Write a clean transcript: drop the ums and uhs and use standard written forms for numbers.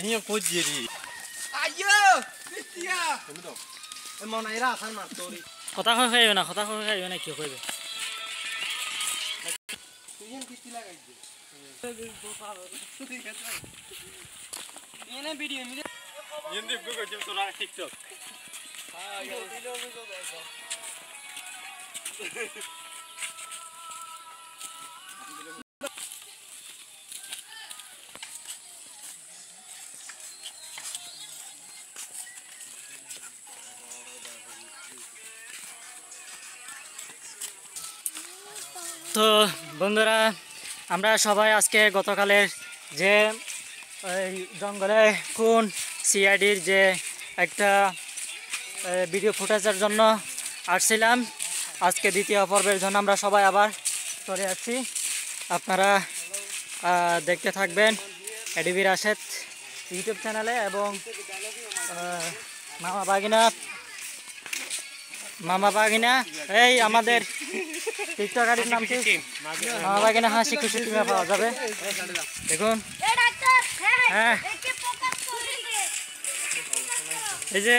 Ini kau jadi. Ayo, Kristia. Mau naik rasa martori. কথা কই না কথা কই না কি কইবে তুই কিস্তি লাগাইছে এনে ভিডিও মিলে Ini gue jadi orang TikTok. তো বন্ধুরা আমরা সবাই আজকে গতকালের যে জঙ্গলে কোন সিআইডির যে একটা ভিডিও ফুটেজের জন্য আসছিলাম আজকে দ্বিতীয় পর্বের জন্য আমরা সবাই আবার চলে আসছি আপনারা দেখতে থাকবেন এডিবি রাশেদ ইউটিউব চ্যানেলে এবং মামা বাগিনা এই আমাদের টিকটকারের নাম কি মামা বাগিনা হাসি খুশি টিমে পাওয়া যাবে দেখুন হ্যাঁ এই যে